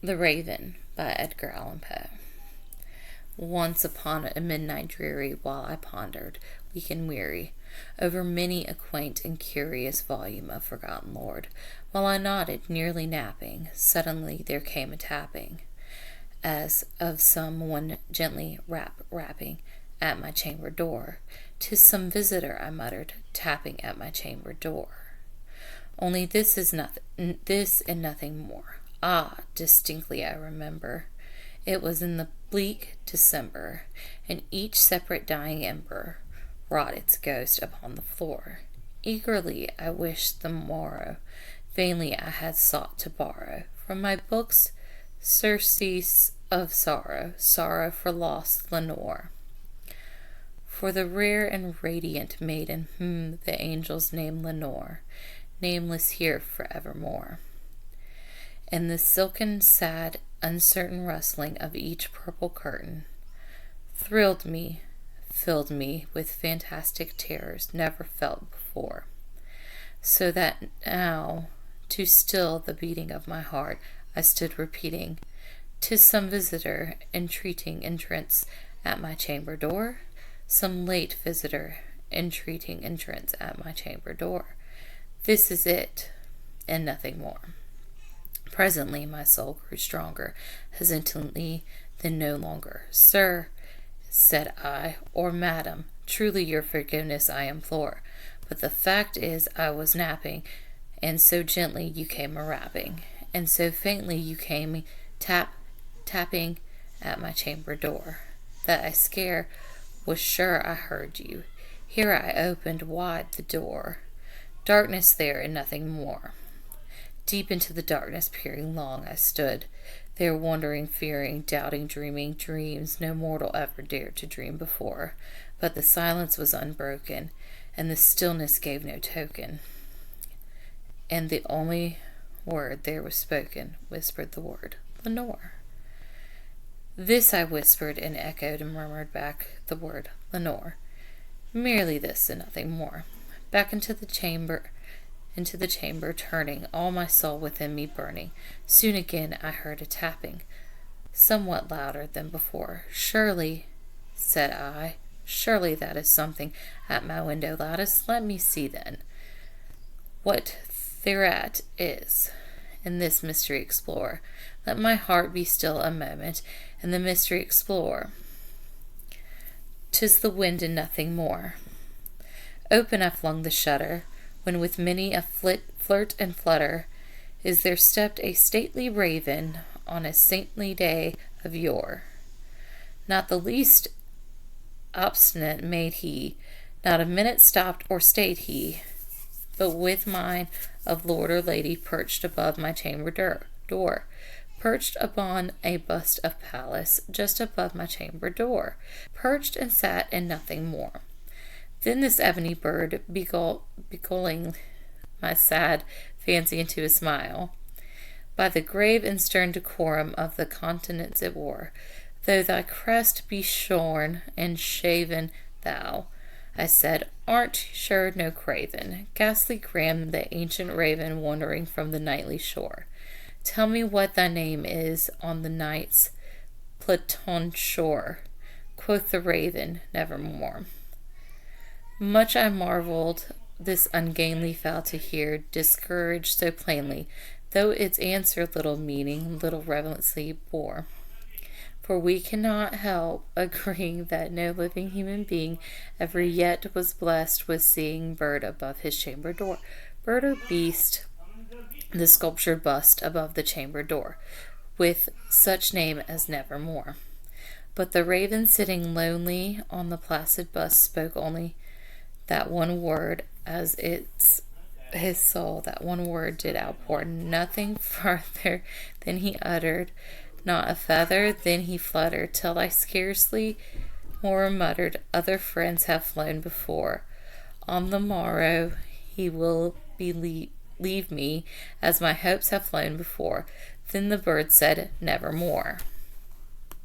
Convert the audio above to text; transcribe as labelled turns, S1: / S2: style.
S1: The Raven by Edgar Allan Poe. Once upon a midnight dreary, while I pondered, weak and weary, over many a quaint and curious volume of forgotten lore, while I nodded, nearly napping, suddenly there came a tapping, as of some one gently rapping at my chamber door. "'Tis some visitor," I muttered, tapping at my chamber door. "Only this and nothing more." Ah, distinctly I remember. It was in the bleak December, and each separate dying ember wrought its ghost upon the floor. Eagerly I wished the morrow, vainly I had sought to borrow from my books surcease of sorrow, sorrow for lost Lenore, for the rare and radiant maiden whom the angels name Lenore, nameless here forevermore. And the silken, sad, uncertain rustling of each purple curtain thrilled me, filled me with fantastic terrors never felt before, so that now, to still the beating of my heart, I stood repeating, "'Tis some visitor entreating entrance at my chamber door, some late visitor entreating entrance at my chamber door. This is it, and nothing more." Presently my soul grew stronger, hesitantly, then no longer. "Sir," said I, "or madam, truly your forgiveness I implore, but the fact is I was napping, and so gently you came a-rapping, and so faintly you came tapping at my chamber door, that I scare was sure I heard you. Here I opened wide the door. Darkness there and nothing more. Deep into the darkness peering long I stood, there wondering, fearing, doubting, dreaming dreams no mortal ever dared to dream before. But the silence was unbroken, and the stillness gave no token, and the only word there was spoken whispered the word, Lenore. This I whispered and echoed and murmured back the word, Lenore. Merely this and nothing more. Back into the chamber, turning, all my soul within me burning. Soon again I heard a tapping, somewhat louder than before. "Surely," said I, "surely that is something at my window lattice. Let me see then what thereat is, and this mystery explore. Let my heart be still a moment, and the mystery explore. 'Tis the wind and nothing more." Open I flung the shutter, when with many a flirt and flutter there stepped a stately raven on a saintly day of yore. Not the least obstinate made he, not a minute stopped or stayed he, but with mine of lord or lady perched above my chamber door, perched upon a bust of Pallas just above my chamber door, perched and sat and nothing more. Then this ebony bird, beguiling my sad fancy into a smile, by the grave and stern decorum of the countenance it wore, "Though thy crest be shorn and shaven, thou," I said, "art sure no craven, ghastly grim, the ancient raven wandering from the nightly shore. Tell me what thy name is on the night's Platon shore." Quoth the raven, "Nevermore." Much I marveled this ungainly fowl to hear, discouraged so plainly, though its answer little meaning, little relevancy bore. For we cannot help agreeing that no living human being ever yet was blessed with seeing bird above his chamber door, bird or beast, the sculptured bust above the chamber door, with such name as Nevermore. But the raven sitting lonely on the placid bust spoke only that one word, as his soul that one word did outpour, nothing farther than he uttered, not a feather then he fluttered, till I scarcely more muttered, "Other friends have flown before. On the morrow he will leave me, as my hopes have flown before." Then the bird said, "Nevermore."